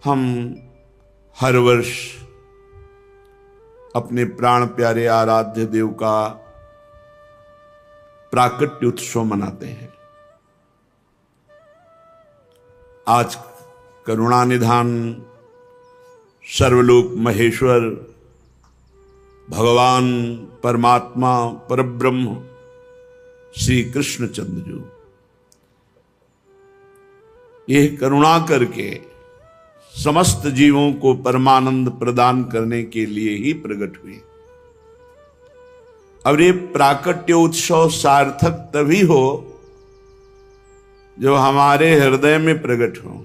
हम हर वर्ष अपने प्राण प्यारे आराध्य देव का प्राकट्य उत्सव मनाते हैं। आज करुणानिधान सर्वलोक महेश्वर भगवान परमात्मा परब्रह्म श्री कृष्णचंद्र जी यह करुणा करके समस्त जीवों को परमानंद प्रदान करने के लिए ही प्रकट हुए। और ये प्राकट्य उत्सव सार्थक तभी हो जो हमारे हृदय में प्रकट हो,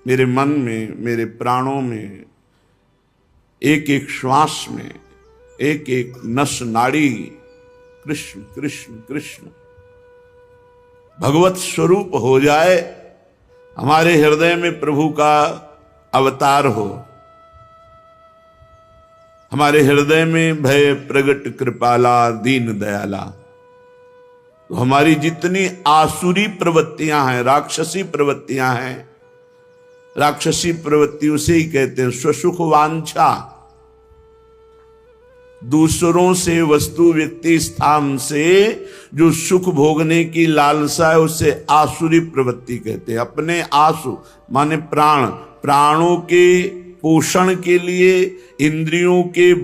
मेरे मन में, मेरे प्राणों में, एक एक श्वास में, एक एक नस नाड़ी कृष्ण कृष्ण कृष्ण भगवत स्वरूप हो जाए, हमारे हृदय में प्रभु का अवतार हो, हमारे हृदय में भय प्रगट कृपाला दीन दयाला। तो हमारी जितनी आसुरी प्रवृत्तियां हैं, राक्षसी प्रवृत्तियां हैं, राक्षसी प्रवृत्ति उसे ही कहते हैं स्वसुख वांछा, दूसरों से वस्तु व्यक्ति स्थान से जो सुख भोगने की लालसा है उसे आसुरी प्रवृत्ति कहते हैं। अपने आसु माने प्राण, प्राणों के पोषण के लिए, इंद्रियों के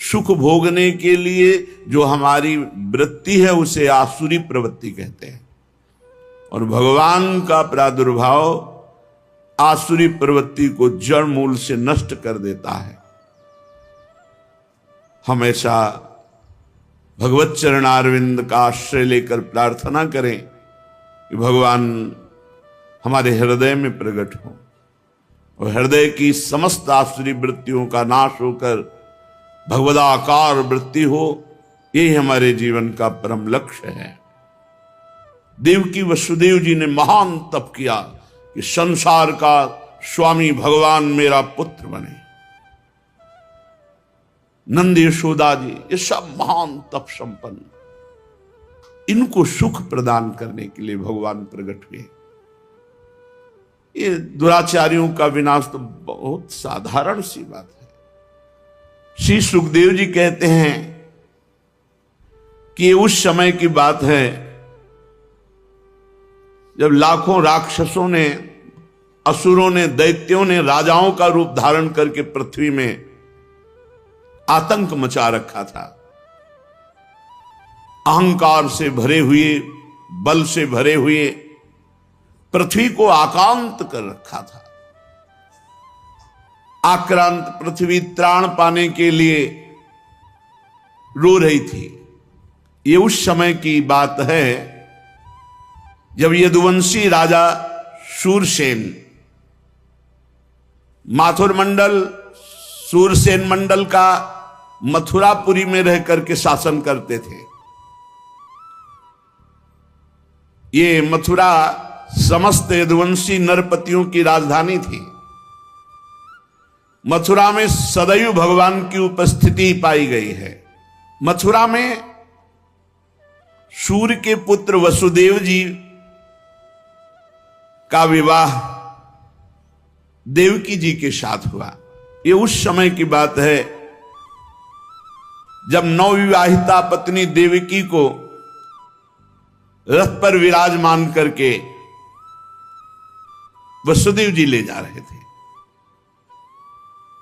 सुख भोगने के लिए जो हमारी वृत्ति है उसे आसुरी प्रवृत्ति कहते हैं। और भगवान का प्रादुर्भाव आसुरी प्रवृत्ति को जड़ मूल से नष्ट कर देता है। हमेशा भगवत चरणारविंद का आश्रय लेकर प्रार्थना करें कि भगवान हमारे हृदय में प्रकट हो और हृदय की समस्त आसुरी वृत्तियों का नाश होकर भगवदाकार वृत्ति हो। यही हमारे जीवन का परम लक्ष्य है। देवकी वसुदेव जी ने महान तप किया कि संसार का स्वामी भगवान मेरा पुत्र बने। नंद यशोदा जी ये सब महान तप संपन्न, इनको सुख प्रदान करने के लिए भगवान प्रकट हुए। ये दुराचारियों का विनाश तो बहुत साधारण सी बात है। श्री सुखदेव जी कहते हैं कि ये उस समय की बात है जब लाखों राक्षसों ने, असुरों ने, दैत्यों ने राजाओं का रूप धारण करके पृथ्वी में आतंक मचा रखा था। अहंकार से भरे हुए, बल से भरे हुए पृथ्वी को आक्रांत कर रखा था। आक्रांत पृथ्वी त्राण पाने के लिए रो रही थी। ये उस समय की बात है जब यदुवंशी राजा शूरसेन माथुर मंडल, सूरसेन मंडल का मथुरापुरी में रह करके शासन करते थे। ये मथुरा समस्त यदुवंशी नरपतियों की राजधानी थी। मथुरा में सदैव भगवान की उपस्थिति पाई गई है। मथुरा में सूर्य के पुत्र वसुदेव जी का विवाह देवकी जी के साथ हुआ। ये उस समय की बात है जब नवविवाहिता पत्नी देवकी को रथ पर विराजमान करके वसुदेव जी ले जा रहे थे।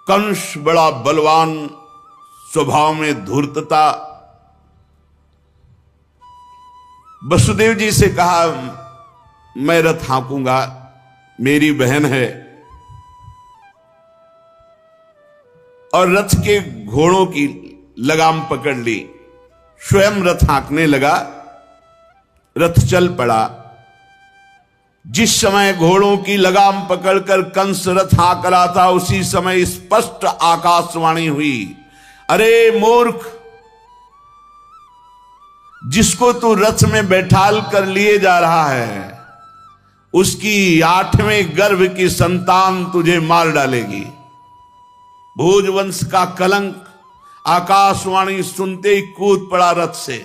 कंस बड़ा बलवान, स्वभाव में धूर्तता, वसुदेव जी से कहा मैं रथ हाँकूंगा, मेरी बहन है। और रथ के घोड़ों की लगाम पकड़ ली, स्वयं रथ हाँकने लगा। रथ चल पड़ा। जिस समय घोड़ों की लगाम पकड़कर कंस रथ हाँक रहा था उसी समय स्पष्ट आकाशवाणी हुई, अरे मूर्ख, जिसको तू रथ में बैठाल कर लिए जा रहा है उसकी 8वें गर्भ की संतान तुझे मार डालेगी। भोजवंश का कलंक। आकाशवाणी सुनते ही कूद पड़ा रथ से,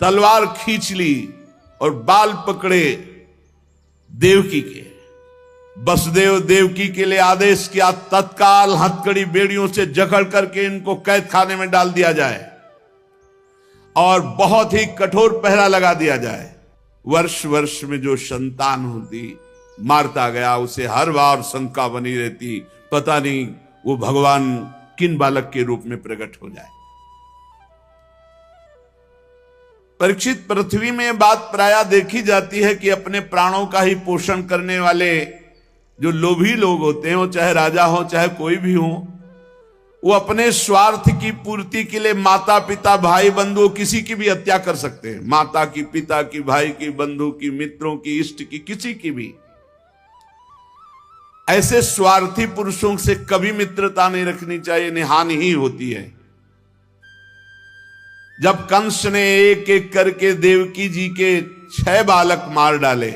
तलवार खींच ली और बाल पकड़े देवकी के वसुदेव देवकी के लिए आदेश किया, तत्काल हथकड़ी बेड़ियों से जकड़ करके इनको कैद खाने में डाल दिया जाए और बहुत ही कठोर पहरा लगा दिया जाए। वर्ष वर्ष में जो संतान होती मारता गया, उसे हर बार शंका बनी रहती, पता नहीं वो भगवान किन बालक के रूप में प्रकट हो जाए। परीक्षित, पृथ्वी में बात प्रायः देखी जाती है कि अपने प्राणों का ही पोषण करने वाले जो लोभी लोग होते हैं, वो चाहे राजा हो चाहे कोई भी हो, वो अपने स्वार्थ की पूर्ति के लिए माता पिता भाई बंधु किसी की भी हत्या कर सकते हैं। माता की, पिता की, भाई की, बंधु की, मित्रों की, इष्ट की, किसी की भी। ऐसे स्वार्थी पुरुषों से कभी मित्रता नहीं रखनी चाहिए, नहीं हानि ही होती है। जब कंस ने एक एक करके देवकी जी के 6 बालक मार डाले,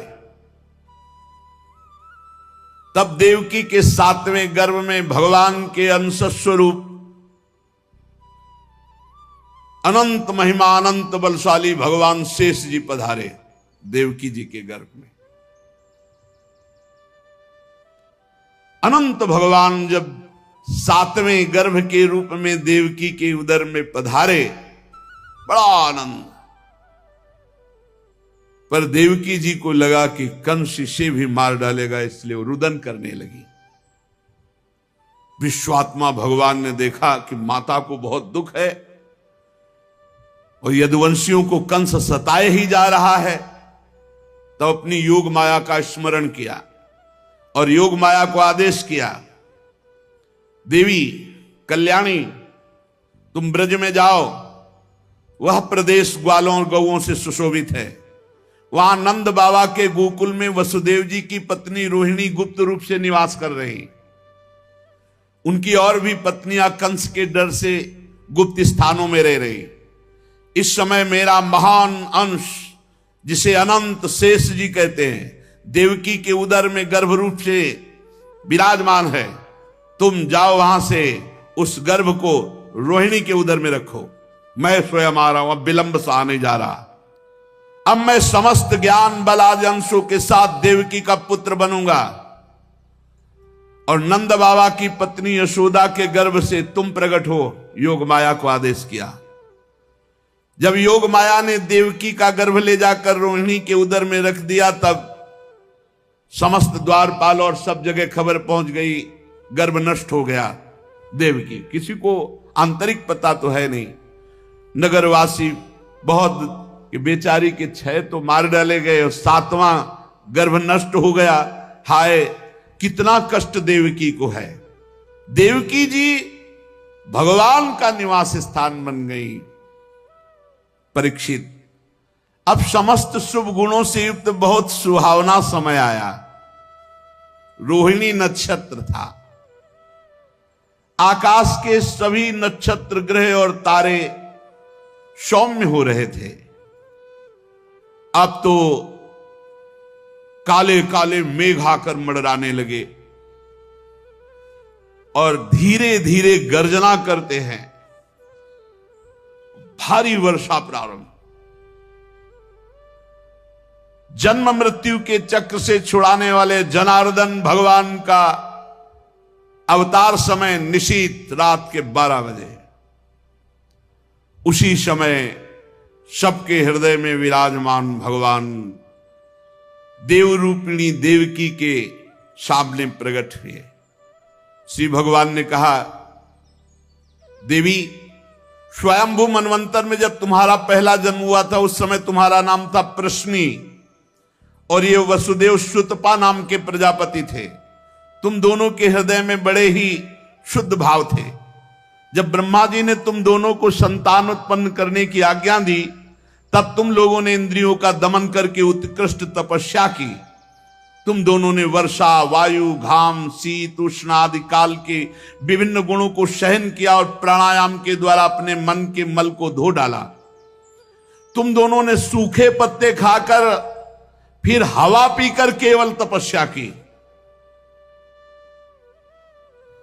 तब देवकी के 7वें गर्भ में भगवान के अंश स्वरूप अनंत महिमा अनंत बलशाली भगवान शेष जी पधारे देवकी जी के गर्भ में। अनंत भगवान जब 7वें गर्भ के रूप में देवकी के उदर में पधारे, बड़ा आनंद। पर देवकी जी को लगा कि कंस इसे भी मार डालेगा, इसलिए वो रुदन करने लगी। विश्वात्मा भगवान ने देखा कि माता को बहुत दुख है और यदुवंशियों को कंस सताए ही जा रहा है, तो अपनी योग माया का स्मरण किया और योग माया को आदेश किया, देवी कल्याणी, तुम ब्रज में जाओ, वह प्रदेश ग्वालों और गौओं से सुशोभित है। वहां नंद बाबा के गोकुल में वसुदेव जी की पत्नी रोहिणी गुप्त रूप से निवास कर रही। उनकी और भी पत्नियां कंस के डर से गुप्त स्थानों में रह रही। इस समय मेरा महान अंश, जिसे अनंत शेष जी कहते हैं, देवकी के उदर में गर्भ रूप से विराजमान है। तुम जाओ वहां से उस गर्भ को रोहिणी के उदर में रखो। मैं स्वयं आ रहा हूं, अब विलंब सा आने जा रहा। अब मैं समस्त ज्ञान बल आदि अंशों के साथ देवकी का पुत्र बनूंगा और नंद बाबा की पत्नी यशोदा के गर्भ से तुम प्रकट हो। योग माया को आदेश किया। जब योग माया ने देवकी का गर्भ ले जाकर रोहिणी के उदर में रख दिया, तब समस्त द्वारपाल और सब जगह खबर पहुंच गई, गर्भ नष्ट हो गया देवकी। किसी को आंतरिक पता तो है नहीं। नगरवासी बहुत कि बेचारी के 6 तो मार डाले गए और 7वां गर्भ नष्ट हो गया। हाय, कितना कष्ट देवकी को है। देवकी जी भगवान का निवास स्थान बन गई। परीक्षित, अब समस्त शुभ गुणों से युक्त बहुत सुहावना समय आया। रोहिणी नक्षत्र था। आकाश के सभी नक्षत्र, ग्रह और तारे सौम्य हो रहे थे। अब तो काले काले मेघ आकर मंडराने लगे और धीरे धीरे गर्जना करते हैं। भारी वर्षा प्रारंभ। जन्म मृत्यु के चक्र से छुड़ाने वाले जनार्दन भगवान का अवतार समय निशीत रात के 12 बजे। उसी समय सबके हृदय में विराजमान भगवान देवरूपिणी देवकी के सामने प्रकट हुए। श्री भगवान ने कहा, देवी, स्वयंभू मनवंतर में जब तुम्हारा पहला जन्म हुआ था, उस समय तुम्हारा नाम था प्रश्नी और ये वसुदेव श्रुतपा नाम के प्रजापति थे। तुम दोनों के हृदय में बड़े ही शुद्ध भाव थे। जब ब्रह्मा जी ने तुम दोनों को संतान उत्पन्न करने की आज्ञा दी, तब तुम लोगों ने इंद्रियों का दमन करके उत्कृष्ट तपस्या की। तुम दोनों ने वर्षा, वायु, घाम, शीत, उष्ण आदि काल के विभिन्न गुणों को सहन किया और प्राणायाम के द्वारा अपने मन के मल को धो डाला। तुम दोनों ने सूखे पत्ते खाकर फिर हवा पीकर केवल तपस्या की।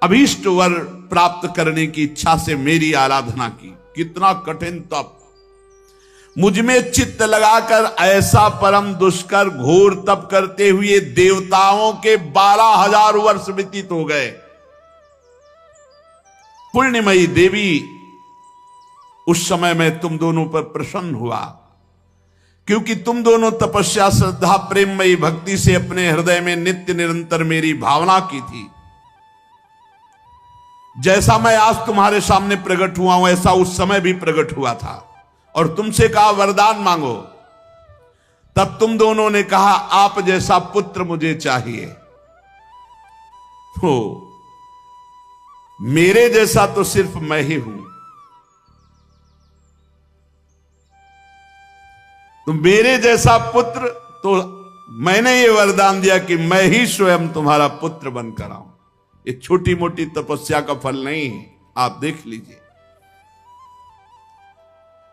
अभीष्ट वर प्राप्त करने की इच्छा से मेरी आराधना की। कितना कठिन तप। मुझ में चित्त लगाकर ऐसा परम दुष्कर घोर तप करते हुए देवताओं के 12,000 वर्ष व्यतीत हो गए। पुण्यमयी देवी उस समय में तुम दोनों पर प्रसन्न हुआ, क्योंकि तुम दोनों तपस्या, श्रद्धा, प्रेममयी भक्ति से अपने हृदय में नित्य निरंतर मेरी भावना की थी। जैसा मैं आज तुम्हारे सामने प्रकट हुआ हूं, ऐसा उस समय भी प्रकट हुआ था और तुमसे कहा वरदान मांगो। तब तुम दोनों ने कहा आप जैसा पुत्र मुझे चाहिए। तो मेरे जैसा तो सिर्फ मैं ही हूं, तो मेरे जैसा पुत्र, तो मैंने ये वरदान दिया कि मैं ही स्वयं तुम्हारा पुत्र बनकर आऊं। ये छोटी मोटी तपस्या का फल नहीं है, आप देख लीजिए।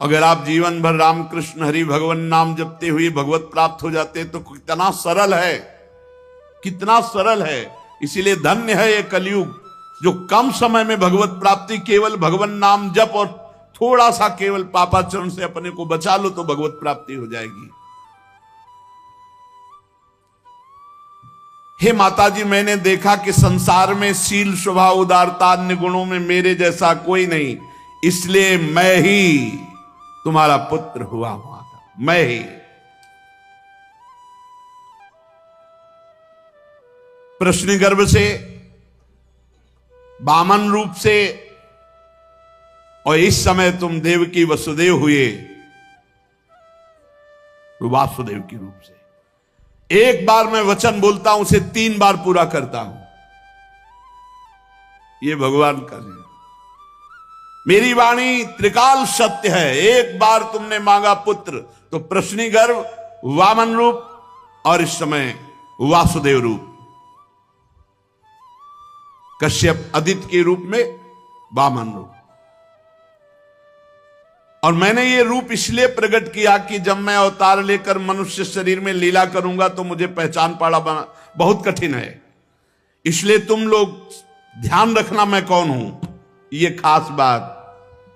अगर आप जीवन भर रामकृष्ण हरि भगवान नाम जपते हुए भगवत प्राप्त हो जाते तो कितना सरल है, कितना सरल है। इसीलिए धन्य है ये कलयुग जो कम समय में भगवत प्राप्ति, केवल भगवान नाम जप और थोड़ा सा केवल पापाचरण से अपने को बचा लो तो भगवत प्राप्ति हो जाएगी। हे माता जी, मैंने देखा कि संसार में शील, स्वभाव, उदारता, अन्य गुणों में मेरे जैसा कोई नहीं, इसलिए मैं ही तुम्हारा पुत्र हुआ हूं, मैं ही। प्रश्न गर्भ से, वामन रूप से, और इस समय तुम देवकी वसुदेव हुए तो वासुदेव के रूप से। एक बार मैं वचन बोलता हूं, उसे 3 बार पूरा करता हूं। ये भगवान का है। मेरी वाणी त्रिकाल सत्य है। एक बार तुमने मांगा पुत्र तो प्रश्नी गर्भ, वामन रूप और इस समय वासुदेव रूप, कश्यप आदित्य के रूप में वामन रूप। और मैंने ये रूप इसलिए प्रकट किया कि जब मैं अवतार लेकर मनुष्य शरीर में लीला करूंगा तो मुझे पहचान पाना बहुत कठिन है। इसलिए तुम लोग ध्यान रखना मैं कौन हूं। ये खास बात,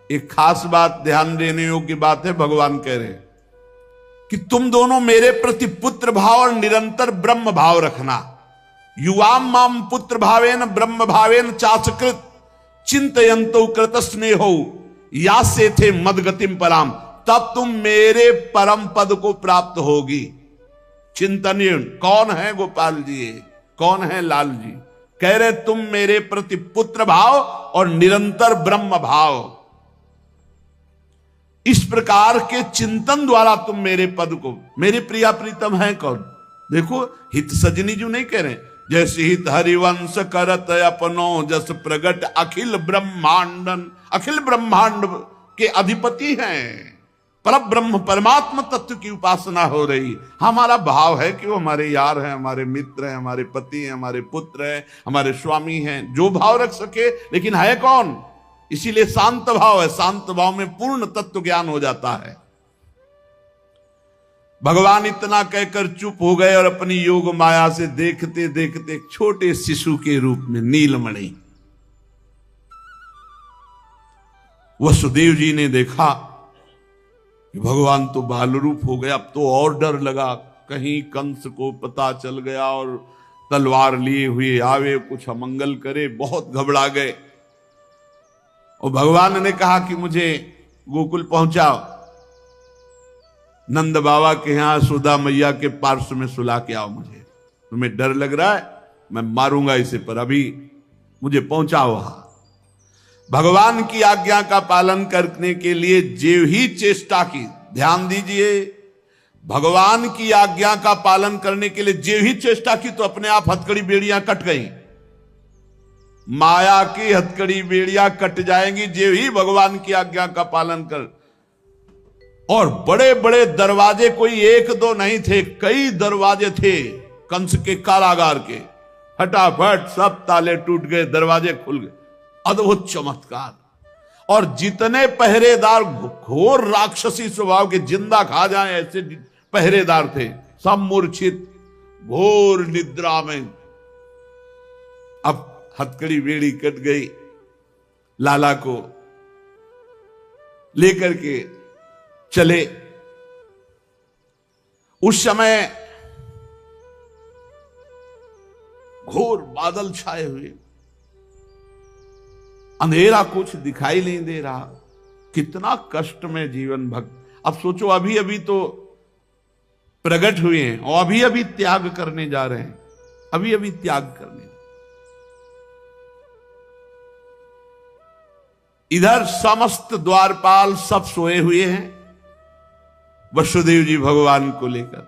एक खास बात ध्यान देने योग्य बात है। भगवान कह रहे हैं कि तुम दोनों मेरे प्रति पुत्र भाव और निरंतर ब्रह्म भाव रखना। युवाम माम पुत्र भावेन ब्रह्म भावेन चाचकृत चिंतयंतो कृत स्नेहो या से थे मदगतिम पराम, तब तुम मेरे परम पद को प्राप्त होगी। चिंतनीय कौन है गोपाल जी, कौन है लाल जी? कह रहे तुम मेरे प्रति पुत्र भाव और निरंतर ब्रह्म भाव, इस प्रकार के चिंतन द्वारा तुम मेरे पद को, मेरे प्रिया प्रीतम है कौन? देखो हित सजनी जो नहीं कह रहे, जैसे हित हरिवंश करत अपनो जस प्रगट अखिल ब्रह्मांडन, अखिल ब्रह्मांड के अधिपति हैं। पर ब्रह्म परमात्मा तत्व की उपासना हो रही। हमारा भाव है कि वो हमारे यार हैं, हमारे मित्र हैं, हमारे पति हैं, हमारे पुत्र हैं, हमारे स्वामी हैं, जो भाव रख सके, लेकिन है कौन? इसीलिए शांत भाव है। शांत भाव में पूर्ण तत्व ज्ञान हो जाता है। भगवान इतना कहकर चुप हो गए और अपनी योग माया से देखते देखते एक छोटे शिशु के रूप में नीलमणि वसुदेव जी ने देखा कि भगवान तो बाल रूप हो गया। अब तो और डर लगा, कहीं कंस को पता चल गया और तलवार लिए हुए आवे, कुछ अमंगल करे। बहुत घबरा गए और भगवान ने कहा कि मुझे गोकुल पहुंचाओ, नंद बाबा के यहां सुधा मैया के पार्श्व में सुला के आओ। मुझे तुम्हें डर लग रहा है, मैं मारूंगा इसे, पर अभी मुझे पहुंचाओ वहां। भगवान की आज्ञा का पालन करने के लिए जो ही चेष्टा की, ध्यान दीजिए, भगवान की आज्ञा का पालन करने के लिए जो ही चेष्टा की तो अपने आप हथकड़ी बेड़ियां कट गई। माया की हथकड़ी बेड़ियां कट जाएंगी जो ही भगवान की आज्ञा का पालन कर। और बड़े बड़े दरवाजे, कोई एक दो नहीं थे, कई दरवाजे थे कंस के कारागार के। फटाफट सब ताले टूट गए, दरवाजे खुल गए। अद्भुत चमत्कार। और जितने पहरेदार घोर राक्षसी स्वभाव के, जिंदा खा जाएं ऐसे पहरेदार थे, सब मूर्छित घोर निद्रा में। अब हथकड़ी बेड़ी कट गई, लाला को लेकर के चले उस समय घोर बादल छाए हुए, अंधेरा, कुछ दिखाई नहीं दे रहा। कितना कष्ट में जीवन भक्त। अब सोचो, अभी अभी तो प्रकट हुए हैं और अभी अभी त्याग करने जा रहे हैं, अभी अभी त्याग करने। इधर समस्त द्वारपाल सब सोए हुए हैं, वसुदेव जी भगवान को लेकर।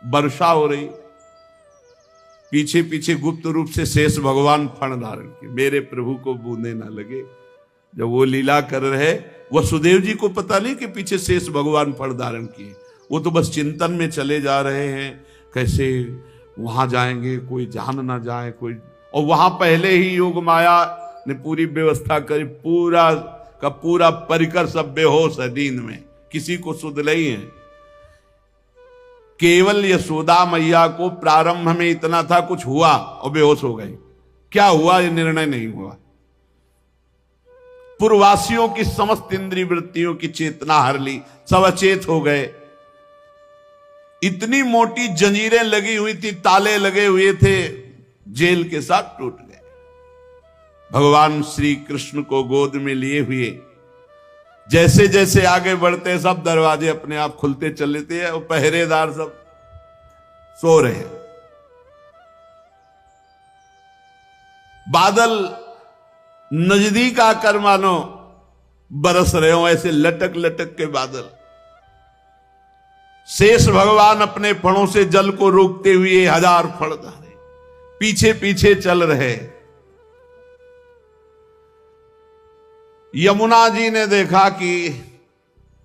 वर्षा हो रही, पीछे पीछे गुप्त रूप से शेष भगवान फण धारण किए, मेरे प्रभु को बूंदे ना लगे। जब वो लीला कर रहे, वसुदेव जी को पता नहीं कि पीछे शेष भगवान फण धारण किए। वो तो बस चिंतन में चले जा रहे हैं, कैसे वहां जाएंगे, कोई जान ना जाए कोई। और वहां पहले ही योग माया ने पूरी व्यवस्था करी, पूरा का पूरा परिकर सब बेहोश है नींद में, किसी को सुध नहीं है। केवल यशोदा मैया को प्रारंभ में इतना था, कुछ हुआ और बेहोश हो गए। क्या हुआ ये निर्णय नहीं हुआ। पूर्ववासियों की समस्त इंद्रिय वृत्तियों की चेतना हर ली, सब अचेत हो गए। इतनी मोटी जंजीरें लगी हुई थी, ताले लगे हुए थे, जेल के साथ टूट गए। भगवान श्री कृष्ण को गोद में लिए हुए जैसे जैसे आगे बढ़ते, सब दरवाजे अपने आप खुलते चले थे और पहरेदार सब सो रहे। बादल नजदीक आकर मानो बरस रहे हो, ऐसे लटक लटक के बादल। शेष भगवान अपने फणों से जल को रोकते हुए 1000 फण धारे पीछे पीछे चल रहे। यमुना जी ने देखा कि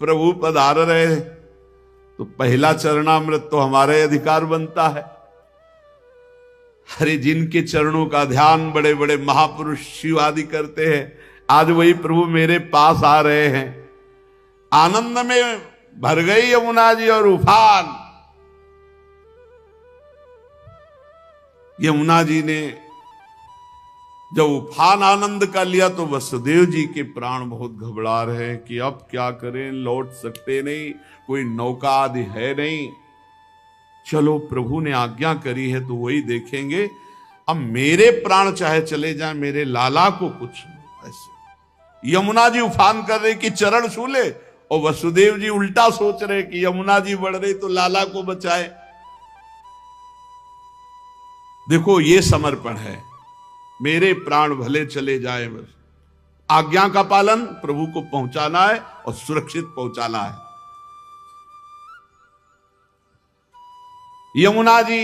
प्रभु पधार रहे, तो पहला चरणामृत तो हमारे अधिकार बनता है। अरे जिनके चरणों का ध्यान बड़े बड़े महापुरुष शिव आदि करते हैं, आज वही प्रभु मेरे पास आ रहे हैं। आनंद में भर गई यमुना जी और उफान। यमुना जी ने जब उफान आनंद का लिया तो वसुदेव जी के प्राण बहुत घबरा रहे हैं कि अब क्या करें, लौट सकते नहीं, कोई नौका आदि है नहीं। चलो प्रभु ने आज्ञा करी है तो वही देखेंगे। अब मेरे प्राण चाहे चले जाए, मेरे लाला को कुछ ऐसे। यमुना जी उफान कर रहे कि चरण छू ले, और वसुदेव जी उल्टा सोच रहे कि यमुना जी बढ़ रही तो लाला को बचाए। देखो ये समर्पण है, मेरे प्राण भले चले जाए, बस आज्ञा का पालन, प्रभु को पहुंचाना है और सुरक्षित पहुंचाना है। यमुना जी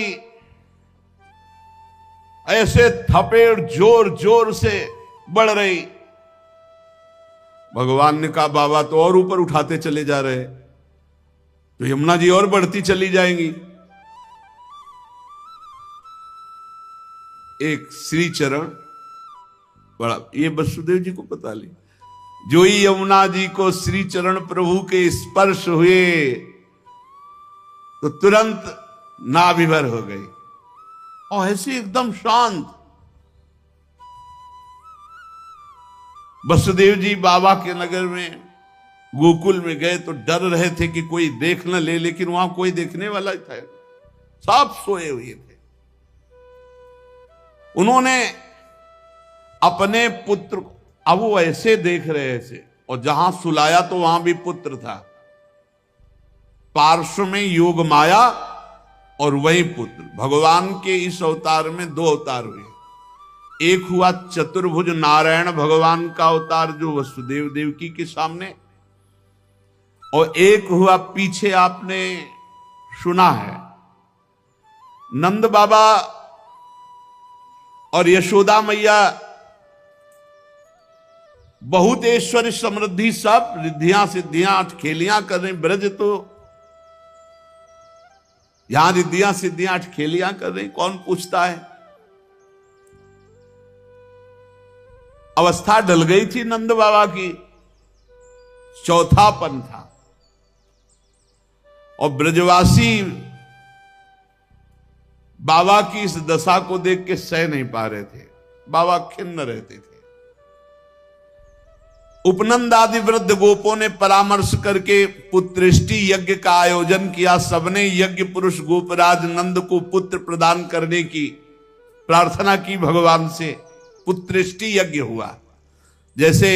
ऐसे थपेड़ जोर जोर से बढ़ रही। भगवान ने कहा बाबा तो और ऊपर उठाते चले जा रहे, तो यमुना जी और बढ़ती चली जाएंगी। एक श्री चरण बड़ा, ये वसुदेव जी को पता ली। जो ही यमुना जी को श्री चरण प्रभु के स्पर्श हुए तो तुरंत नाभिभर हो गई और ऐसे एकदम शांत। वसुदेव जी बाबा के नगर में गोकुल में गए तो डर रहे थे कि कोई देख न ले, लेकिन वहां कोई देखने वाला था, सब सोए हुए थे। उन्होंने अपने पुत्र को, अब वो ऐसे देख रहे थे, और जहां सुलाया तो वहां भी पुत्र था, पार्श्व में योग माया और वही पुत्र। भगवान के इस अवतार में 2 अवतार हुए। एक हुआ चतुर्भुज नारायण भगवान का अवतार जो वसुदेव देवकी के सामने, और एक हुआ पीछे आपने सुना है नंद बाबा और यशोदा मैया बहुत ऐश्वर्य समृद्धि सब रिद्धियां सिद्धियां अटखेलियां कर रहे। ब्रज तो यहां रिद्धियां सिद्धियां अटखेलियां कर रही, कौन पूछता है। अवस्था ढल गई थी नंद बाबा की, चौथापन था, और ब्रजवासी बाबा की इस दशा को देख के सह नहीं पा रहे थे। बाबा खिन्न रहते थे। उपनंद आदि वृद्ध गोपों ने परामर्श करके पुत्रेष्टि यज्ञ का आयोजन किया। सबने यज्ञ पुरुष गोपराज नंद को पुत्र प्रदान करने की प्रार्थना की भगवान से। पुत्रेष्टि यज्ञ हुआ। जैसे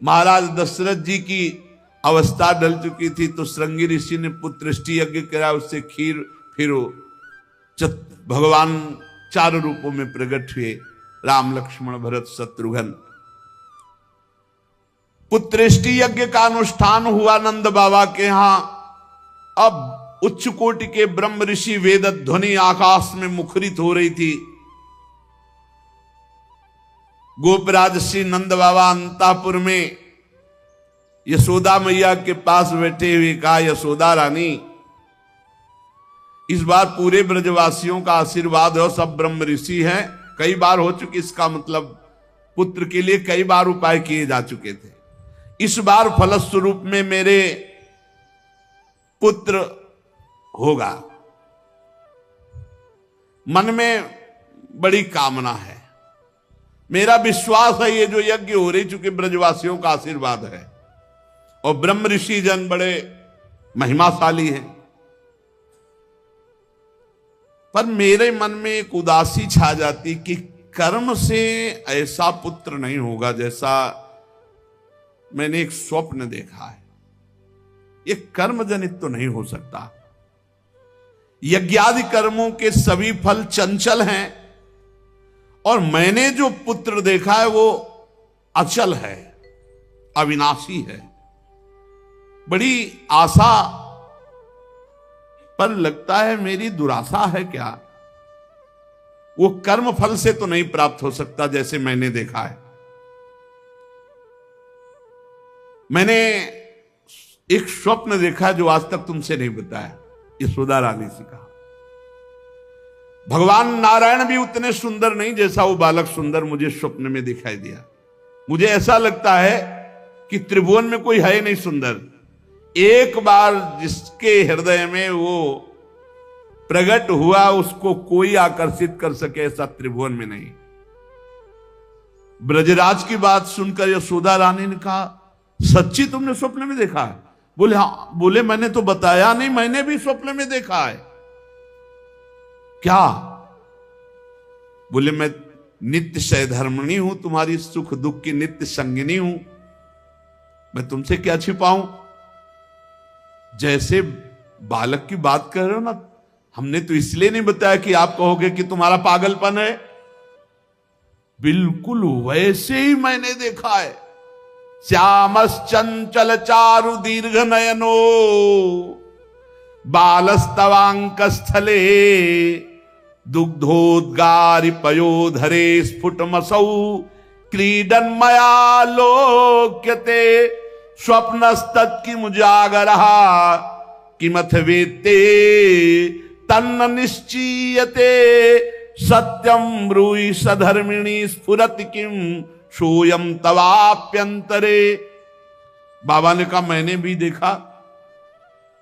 महाराज दशरथ जी की अवस्था ढल चुकी थी तो श्रृंगी ऋषि ने पुत्रेष्टि यज्ञ करा, उससे खीर फिर भगवान 4 रूपों में प्रकट हुए, राम लक्ष्मण भरत शत्रुघ्न। पुत्रेष्टि यज्ञ का अनुष्ठान हुआ नंद बाबा के यहां। अब उच्च कोटि के ब्रह्म ऋषि वेद ध्वनि आकाश में मुखरित हो रही थी। गोपराज श्री नंद बाबा अंतापुर में यशोदा मैया के पास बैठे हुए कहा, यशोदा रानी, इस बार पूरे ब्रजवासियों का आशीर्वाद हो, सब ब्रह्म ऋषि हैं। कई बार हो चुकी, इसका मतलब पुत्र के लिए कई बार उपाय किए जा चुके थे। इस बार फलस्वरूप में मेरे पुत्र होगा। मन में बड़ी कामना है, मेरा विश्वास है ये जो यज्ञ हो रही, चूंकि ब्रजवासियों का आशीर्वाद है और ब्रह्म ऋषि जन बड़े महिमाशाली हैं, पर मेरे मन में एक उदासी छा जाती कि कर्म से ऐसा पुत्र नहीं होगा जैसा मैंने एक स्वप्न देखा है। ये कर्म जनित तो नहीं हो सकता। यज्ञादि कर्मों के सभी फल चंचल हैं और मैंने जो पुत्र देखा है वो अचल है, अविनाशी है। बड़ी आशा, पर लगता है मेरी दुराशा है क्या? वो कर्म फल से तो नहीं प्राप्त हो सकता जैसे मैंने देखा है। मैंने एक स्वप्न देखा जो आज तक तुमसे नहीं बताया, यशोदा रानी से कहा। भगवान नारायण भी उतने सुंदर नहीं जैसा वो बालक सुंदर मुझे स्वप्न में दिखाई दिया। मुझे ऐसा लगता है कि त्रिभुवन में कोई है नहीं सुंदर। एक बार जिसके हृदय में वो प्रकट हुआ उसको कोई आकर्षित कर सके ऐसा त्रिभुवन में नहीं। ब्रजराज की बात सुनकर यशोदा रानी ने कहा, सच्ची तुमने स्वप्न में देखा है? बोले हाँ। बोले मैंने तो बताया नहीं, मैंने भी स्वप्न में देखा है। क्या? बोले मैं नित्य सहधर्मिणी हूं, तुम्हारी सुख दुख की नित्य संगिनी हूं, मैं तुमसे क्या छिपाऊं। जैसे बालक की बात कर रहे हो ना, हमने तो इसलिए नहीं बताया कि आप कहोगे कि तुम्हारा पागलपन है। बिल्कुल वैसे ही मैंने देखा है। श्यामश्चंचल चारु दीर्घ नयनो बालस्तवांक स्थले दुग्धोद्गारि पयोधरे स्फुटमसौ क्रीडन मया लोक्यते स्वप्नस्तत्किं मुजागरः किमथ वेत्ते तन्न निश्चीयते सत्यं ब्रूहि सधर्मिणी स्फुरति किं सोयम तवाप्यंतरे। बाबा ने कहा मैंने भी देखा।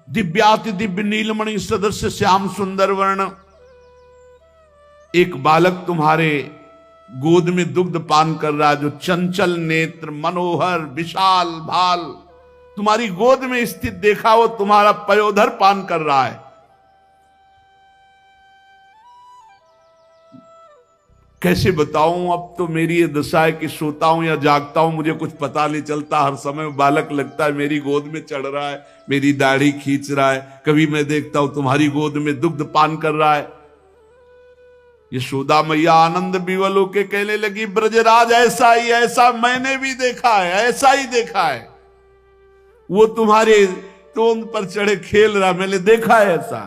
दिव्याति दिव्य नीलमणि सदस्य श्याम सुंदर वर्ण एक बालक तुम्हारे गोद में दुग्ध पान कर रहा है, जो चंचल नेत्र मनोहर विशाल भाल तुम्हारी गोद में स्थित देखा, वो तुम्हारा पयोधर पान कर रहा है। कैसे बताऊं, अब तो मेरी ये दशा है कि सोता हूं या जागता हूं मुझे कुछ पता नहीं चलता। हर समय बालक लगता है मेरी गोद में चढ़ रहा है, मेरी दाढ़ी खींच रहा है। कभी मैं देखता हूं तुम्हारी गोद में दुग्ध पान कर रहा है। यशोदा मैया आनंद विवल होके कहने लगी, ब्रजराज ऐसा ही, ऐसा मैंने भी देखा है, ऐसा ही देखा है। वो तुम्हारे तोंद पर चढ़े खेल रहा, मैंने देखा है ऐसा।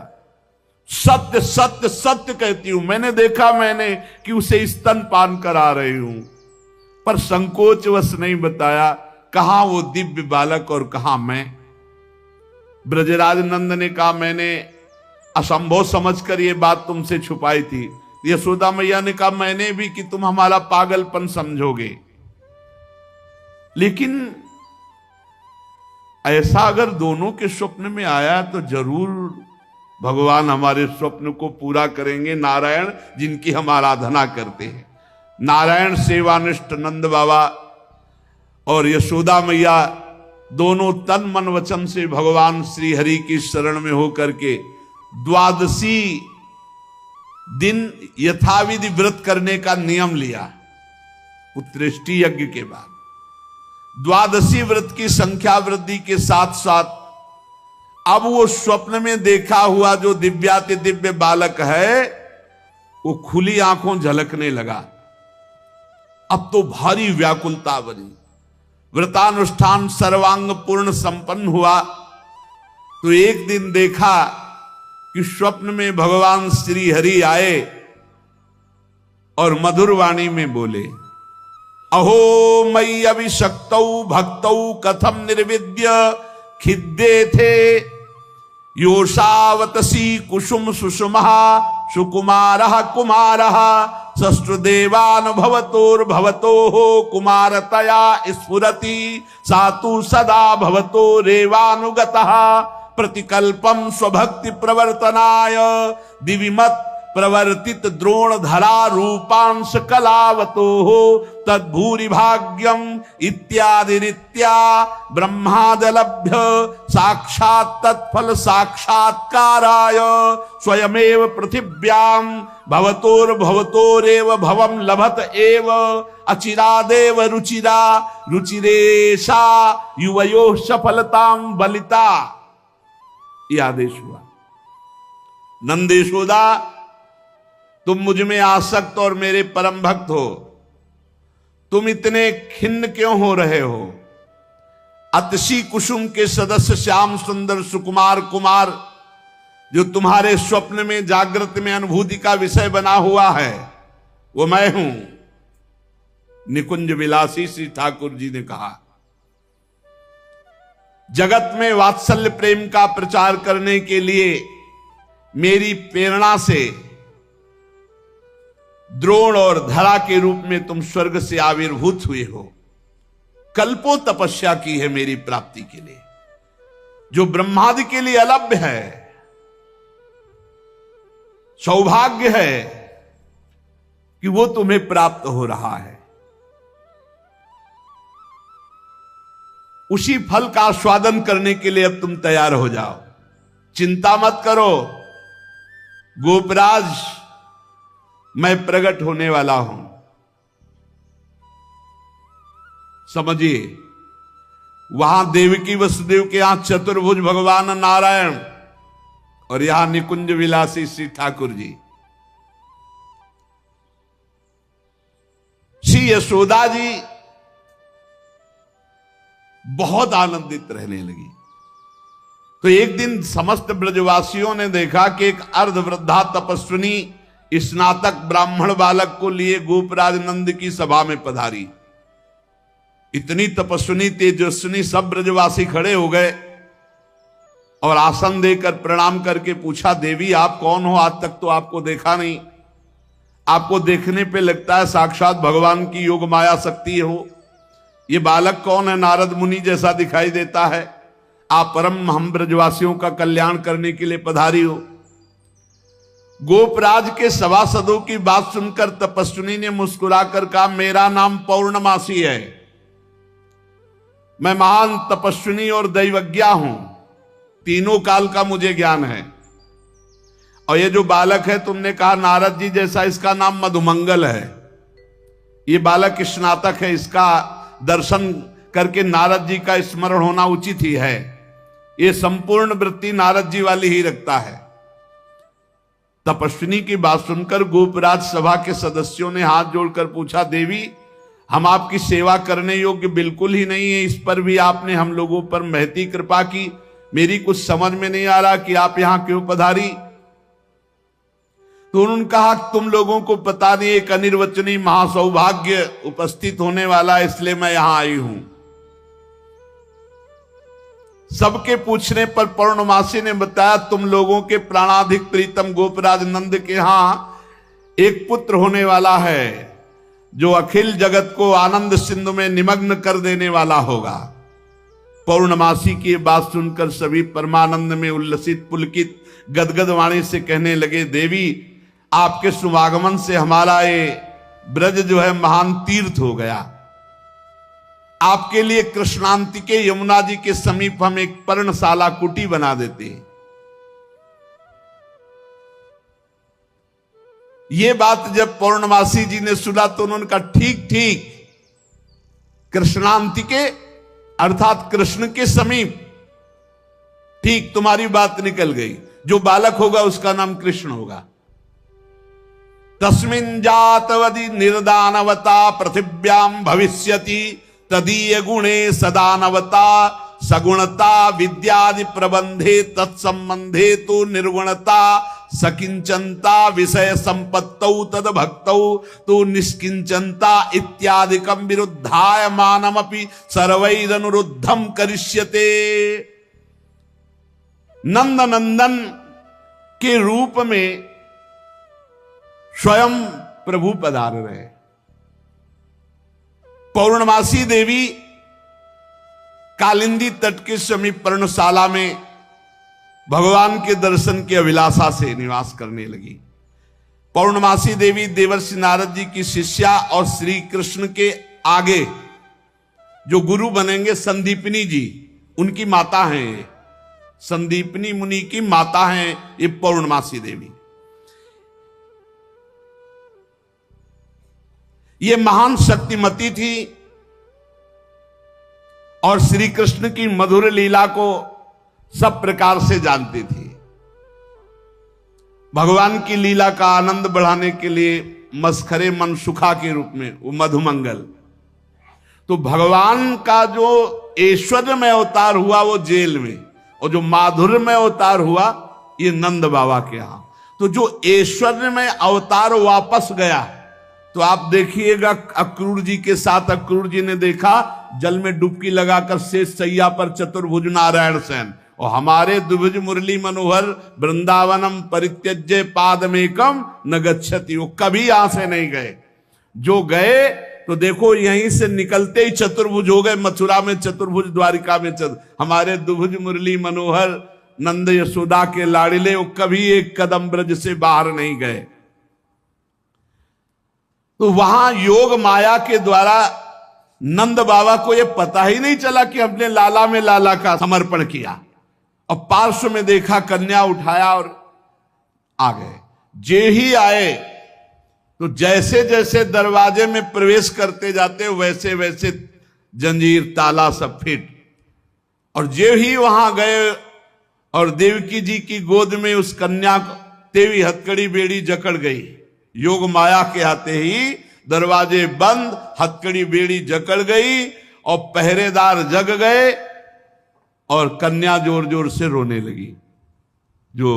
सत्य सत्य सत्य कहती हूं, मैंने देखा मैंने कि उसे स्तन पान करा रही हूं, पर संकोचवश नहीं बताया कहां वो दिव्य बालक और कहां मैं। ब्रजराज नंद ने कहा मैंने असंभव समझकर ये बात तुमसे छुपाई थी। यशोदा मैया ने कहा मैंने भी कि तुम हमारा पागलपन समझोगे, लेकिन ऐसा अगर दोनों के स्वप्न में आया तो जरूर भगवान हमारे स्वप्न को पूरा करेंगे। नारायण जिनकी हम आराधना करते हैं, नारायण सेवानिष्ठ नंद बाबा और यशोदा मैया दोनों तन मन वचन से भगवान श्री हरि की शरण में होकर के द्वादशी दिन यथाविधि व्रत करने का नियम लिया। पुत्रेष्टि यज्ञ के बाद द्वादशी व्रत की संख्या वृद्धि के साथ साथ अब वो स्वप्न में देखा हुआ जो दिव्याति दिव्य बालक है वो खुली आंखों झलकने लगा। अब तो भारी व्याकुलता बनी। व्रतानुष्ठान सर्वांग पूर्ण संपन्न हुआ तो एक दिन देखा कि स्वप्न में भगवान श्री हरि आए और मधुर वाणी में बोले, अहो मयि अभिषक्तौ भक्तौ कथम निर्विद्य खिद्दे थे योषावतसी कुसुम सुषुमः सुकुमारः कुमारः सष्ट्देवान भवतोर्भवतोः कुमारतया स्फुरति सातु सदा भवतो रेवानुगतः प्रतिकल्पम स्वभक्ति प्रवर्तनाय दिविमत प्रवर्तित द्रोण धरा रूपांश कलावतो तद्भूरि भाग्यम इत्यादि रीत्या ब्रह्मादलभ्य साक्षात् तत्फल साक्षात्काराय स्वयमेव पृथिव्याम भवतोर्भवतोरेव भवम लभत एव अचिरादेव रुचिरा रुचिरेशा युवयो सफलताम बलिता। यह आदेश हुआ। नंद यशोदा तुम मुझ में आसक्त और मेरे परम भक्त हो, तुम इतने खिन्न क्यों हो रहे हो? अतसी कुसुम के सदस्य श्याम सुंदर सुकुमार कुमार जो तुम्हारे स्वप्न में जागृत में अनुभूति का विषय बना हुआ है वो मैं हूं। निकुंज विलासी श्री ठाकुर जी ने कहा, जगत में वात्सल्य प्रेम का प्रचार करने के लिए मेरी प्रेरणा से द्रोण और धरा के रूप में तुम स्वर्ग से आविर्भूत हुए हो। कल्पों तपस्या की है मेरी प्राप्ति के लिए, जो ब्रह्मादि के लिए अलभ्य है। सौभाग्य है कि वो तुम्हें प्राप्त हो रहा है। उसी फल का आस्वादन करने के लिए अब तुम तैयार हो जाओ। चिंता मत करो, गोपराज मैं प्रकट होने वाला हूं। समझिए, वहां देवकी वसुदेव के यहां चतुर्भुज भगवान नारायण और यहां निकुंज विलासी श्री ठाकुर जी। श्री यशोदा जी बहुत आनंदित रहने लगी। तो एक दिन समस्त ब्रजवासियों ने देखा कि एक अर्धवृद्धा तपस्विनी स्नातक ब्राह्मण बालक को लिए गोपराज नंद की सभा में पधारी। इतनी तपस्विनी तेजस्विनी सब ब्रजवासी खड़े हो गए और आसन देकर प्रणाम करके पूछा, देवी आप कौन हो? आज तक तो आपको देखा नहीं। आपको देखने पे लगता है साक्षात भगवान की योग माया शक्ति हो। ये बालक कौन है? नारद मुनि जैसा दिखाई देता है। आप परम हम ब्रजवासियों का कल्याण करने के लिए पधारी हो। गोपराज के सभासदों की बात सुनकर तपस्विनी ने मुस्कुराकर कहा, मेरा नाम पौर्णमासी है। मैं महान तपस्विनी और दैवज्ञा हूं। तीनों काल का मुझे ज्ञान है। और ये जो बालक है, तुमने कहा नारद जी जैसा, इसका नाम मधुमंगल है। ये बालक स्नातक है। इसका दर्शन करके नारद जी का स्मरण होना उचित ही है। ये संपूर्ण वृत्ति नारद जी वाली ही रखता है। तपस्विनी की बात सुनकर गोपराज सभा के सदस्यों ने हाथ जोड़कर पूछा, देवी हम आपकी सेवा करने योग्य बिल्कुल ही नहीं है। इस पर भी आपने हम लोगों पर महती कृपा की। मेरी कुछ समझ में नहीं आ रहा कि आप यहां क्यों पधारी। तो उन्होंने कहा, तुम लोगों को पता नहीं, एक अनिर्वचनीय महासौभाग्य उपस्थित होने वाला है, इसलिए मैं यहां आई हूं। सबके पूछने पर पौर्णमासी ने बताया, तुम लोगों के प्राणाधिक प्रीतम गोपराज नंद के यहां एक पुत्र होने वाला है जो अखिल जगत को आनंद सिंधु में निमग्न कर देने वाला होगा। पौर्णमासी की बात सुनकर सभी परमानंद में उल्लसित पुलकित गदगद वाणी से कहने लगे, देवी आपके शुभागमन से हमारा ये ब्रज जो है महान तीर्थ हो गया। आपके लिए कृष्णांति के यमुना जी के समीप हम एक पर्णशाला कुटी बना देते हैं। ये बात जब पौर्णमासी जी ने सुना तो उन्होंने कहा ठीक ठीक, कृष्णांति के अर्थात कृष्ण के समीप, ठीक तुम्हारी बात निकल गई। जो बालक होगा उसका नाम कृष्ण होगा। तस्मिन् जातवदि निर्दानवता पृथिव्याम भविष्यति तदीय गुणे सदानवता सगुणता विद्यादि प्रबंधे तत्संबंधे तो निर्गुणता सकिंचनता विषय संपत्तौ तद भक्तौ तो निष्किंचनता इत्यादिकम विरुद्धाय मानमपि सर्वैरनुरुद्धम करिष्यते। नंद नंदन के रूप में स्वयं प्रभु पधार रहे। पौर्णमासी देवी कालिंदी तट के समीप पर्णशाला में भगवान के दर्शन की अभिलाषा से निवास करने लगी। पौर्णमासी देवी देवर्षि नारद जी की शिष्या और श्री कृष्ण के आगे जो गुरु बनेंगे संदीपनी जी, उनकी माता हैं। संदीपनी मुनि की माता हैं ये पौर्णमासी देवी। ये महान शक्तिमती थी और श्री कृष्ण की मधुर लीला को सब प्रकार से जानती थी। भगवान की लीला का आनंद बढ़ाने के लिए मस्खरे मनसुखा के रूप में वो मधुमंगल, तो भगवान का जो ऐश्वर्यमय अवतार हुआ वो जेल में, और जो माधुर्यमय अवतार हुआ ये नंद बाबा के यहां। तो जो ऐश्वर्यमय अवतार वापस गया, तो आप देखिएगा अक्रूर जी के साथ अक्रूर जी ने देखा जल में डुबकी लगाकर शेष सैया पर चतुर्भुज नारायण सेन, और हमारे द्विभुज मुरली मनोहर वृंदावनम परित्यज्य पादमेकम न गच्छति, वो कभी यहां से नहीं गए। जो गए तो देखो यहीं से निकलते ही चतुर्भुज हो गए। मथुरा में चतुर्भुज, द्वारिका में हमारे द्विभुज मुरली मनोहर नंद यशोदा के लाड़िले, वो कभी एक कदम ब्रज से बाहर नहीं गए। तो वहां योग माया के द्वारा नंद बाबा को यह पता ही नहीं चला कि हमने लाला में लाला का समर्पण किया, और पार्श्व में देखा, कन्या उठाया और आ गए। जे ही आए तो जैसे जैसे दरवाजे में प्रवेश करते जाते वैसे वैसे जंजीर ताला सब फिट, और जे ही वहां गए और देवकी जी की गोद में उस कन्या को तेवी हथकड़ी बेड़ी जकड़ गई। योग माया के आते ही दरवाजे बंद, हथकड़ी बेड़ी जकड़ गई और पहरेदार जग गए, और कन्या जोर जोर से रोने लगी। जो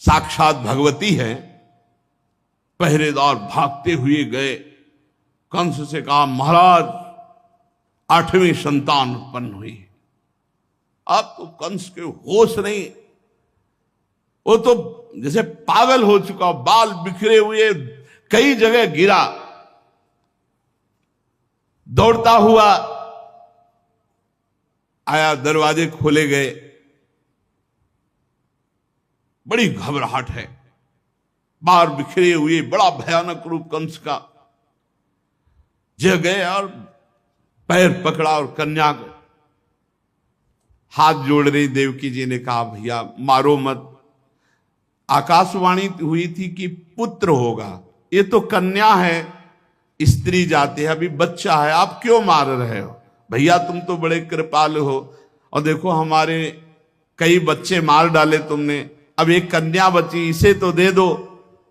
साक्षात भगवती है, पहरेदार भागते हुए गए, कंस से कहा महाराज 8वीं संतान उत्पन्न हुई। अब तो कंस के होश नहीं, वो तो जैसे पागल हो चुका, बाल बिखरे हुए, कई जगह गिरा, दौड़ता हुआ आया, दरवाजे खोले गए। बड़ी घबराहट है, बाहर बिखरे हुए, बड़ा भयानक रूप कंस का। जग गए और पैर पकड़ा और कन्या को हाथ जोड़ रही। देवकी जी ने कहा भैया मारो मत, आकाशवाणी हुई थी कि पुत्र होगा, ये तो कन्या है, स्त्री जाति है, अभी बच्चा है, आप क्यों मार रहे हो? भैया तुम तो बड़े कृपालु हो, और देखो हमारे कई बच्चे मार डाले तुमने, अब एक कन्या बची, इसे तो दे दो,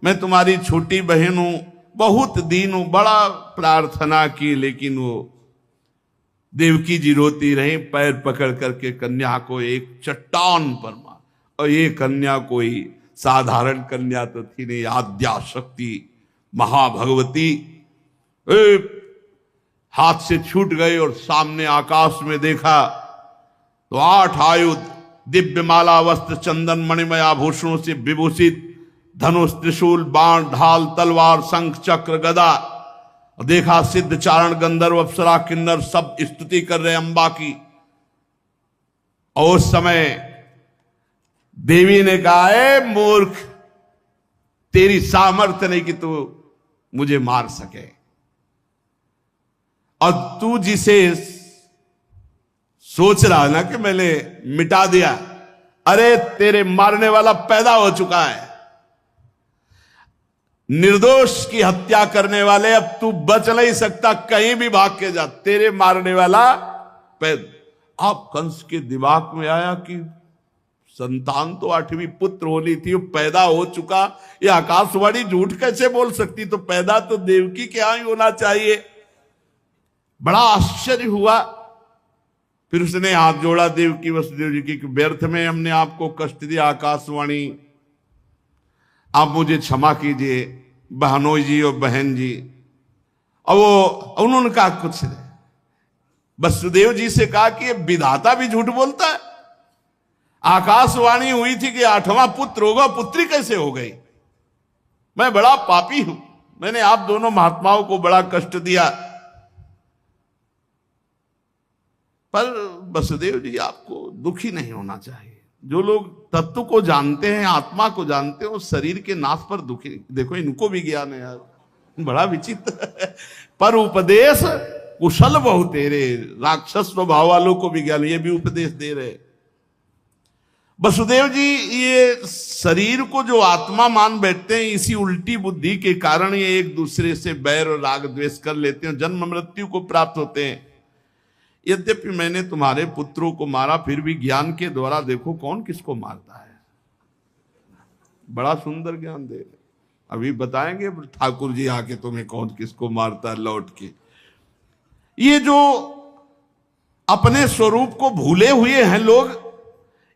मैं तुम्हारी छोटी बहन हूं, बहुत दीन हूं। बड़ा प्रार्थना की, लेकिन वो देवकी जी रोती रही, पैर पकड़ करके कन्या को एक चट्टान पर मार। और ये कन्या कोई साधारण कन्या तो थी नहीं, आद्या शक्ति महाभगवती। हाथ से छूट गए और सामने आकाश में देखा तो 8 आयुध, दिव्य माला वस्त्र चंदन मणिमय आभूषणों से विभूषित, धनुष त्रिशूल बाण ढाल तलवार शंख चक्र गदा। देखा सिद्ध चारण गंधर्व अप्सरा किन्नर सब स्तुति कर रहे अंबा की। और उस समय देवी ने कहा है मूर्ख, तेरी सामर्थ्य नहीं कि तू मुझे मार सके। और तू जिसे सोच रहा ना कि मैंने मिटा दिया, अरे तेरे मारने वाला पैदा हो चुका है। निर्दोष की हत्या करने वाले, अब तू बच नहीं सकता, कहीं भी भाग के जा, तेरे मारने वाला पैदा। आप कंस के दिमाग में आया कि संतान तो 8वीं पुत्र होनी थी, वो पैदा हो चुका, ये आकाशवाणी झूठ कैसे बोल सकती, तो पैदा तो देवकी के यहां ही होना चाहिए। बड़ा आश्चर्य हुआ। फिर उसने हाथ जोड़ा देवकी वसुदेव जी की, व्यर्थ में हमने आपको कष्ट दिया आकाशवाणी, आप मुझे क्षमा कीजिए बहनोई जी और बहन जी। और वो उन्होंने कहा कुछ नहीं, वसुदेव जी से कहा कि ये विधाता भी झूठ बोलता है, आकाशवाणी हुई थी कि 8वां पुत्र होगा, पुत्री कैसे हो गई, मैं बड़ा पापी हूं, मैंने आप दोनों महात्माओं को बड़ा कष्ट दिया। पर वसुदेव जी आपको दुखी नहीं होना चाहिए। जो लोग तत्व को जानते हैं, आत्मा को जानते हैं, वो शरीर के नाश पर दुखी। देखो इनको भी ज्ञान है यार, बड़ा विचित्र है। पर उपदेश कुशल बहु तेरे, राक्षस स्वभाव वालों को भी ज्ञान, ये भी उपदेश दे रहे। वसुदेव जी ये शरीर को जो आत्मा मान बैठते हैं, इसी उल्टी बुद्धि के कारण ये एक दूसरे से बैर और राग द्वेष कर लेते हैं, जन्म मृत्यु को प्राप्त होते हैं। यद्यपि मैंने तुम्हारे पुत्रों को मारा, फिर भी ज्ञान के द्वारा देखो कौन किसको मारता है। बड़ा सुंदर ज्ञान दे रहे, अभी बताएंगे ठाकुर जी आके तुम्हें कौन किसको मारता है लौट के। ये जो अपने स्वरूप को भूले हुए हैं लोग,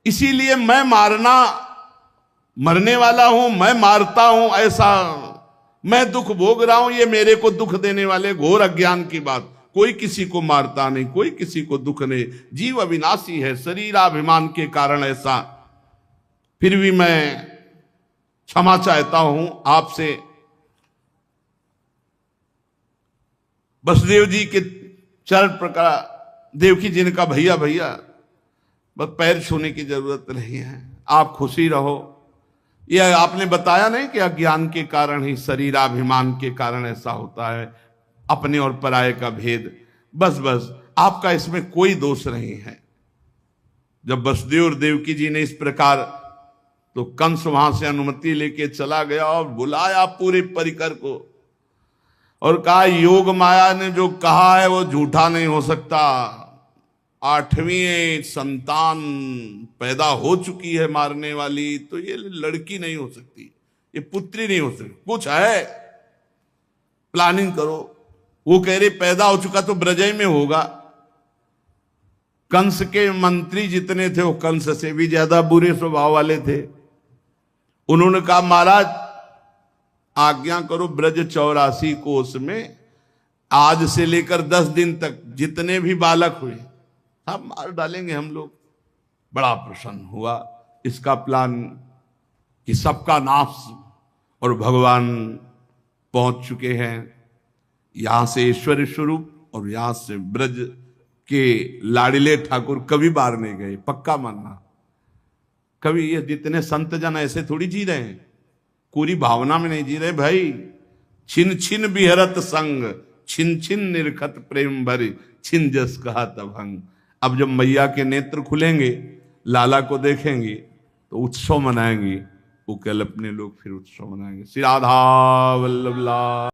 इसीलिए मैं मरने वाला हूं, मैं मारता हूं, ऐसा मैं दुख भोग रहा हूं, ये मेरे को दुख देने वाले घोर अज्ञान की बात। कोई किसी को मारता नहीं, कोई किसी को दुख नहीं, जीव अविनाशी है, शरीराभिमान के कारण ऐसा। फिर भी मैं क्षमा चाहता हूं आपसे। वसुदेव जी के चरण प्रकार, देवकी जी ने कहा भैया भैया बस पैर छूने की जरूरत नहीं है, आप खुशी रहो। यह आपने बताया नहीं कि अज्ञान के कारण ही, शरीराभिमान के कारण ऐसा होता है, अपने और पराये का भेद। बस बस आपका इसमें कोई दोष नहीं है। जब वसुदेव और देवकी जी ने इस प्रकार, तो कंस वहां से अनुमति लेके चला गया और बुलाया पूरे परिकर को और कहा योग माया ने जो कहा है वो झूठा नहीं हो सकता। 8वीं संतान पैदा हो चुकी है मारने वाली, तो ये लड़की नहीं हो सकती, ये पुत्री नहीं हो सकती, कुछ है, प्लानिंग करो। वो कह रहे पैदा हो चुका तो ब्रजय में होगा। कंस के मंत्री जितने थे वो कंस से भी ज्यादा बुरे स्वभाव वाले थे। उन्होंने कहा महाराज आज्ञा करो, ब्रज 84 कोस में आज से लेकर 10 दिन तक जितने भी बालक हुए सब मार डालेंगे हम लोग। बड़ा प्रसन्न हुआ इसका प्लान कि सबका नाश, और भगवान पहुंच चुके हैं। यहां से ईश्वर स्वरूप और यहां से ब्रज के लाडिले ठाकुर कभी बाहर नहीं गए, पक्का मानना। कभी ये जितने संत जन ऐसे थोड़ी जी रहे हैं, पूरी भावना में नहीं जी रहे भाई। छिन छिन बिहरत संग, छिन छिन निरखत प्रेम भरी, छिन जस कहा तभंग। अब जब मैया के नेत्र खुलेंगे, लाला को देखेंगे तो उत्सव मनाएंगे। वो कल अपने लोग फिर उत्सव मनाएंगे। श्री राधा वल्लभ लाल।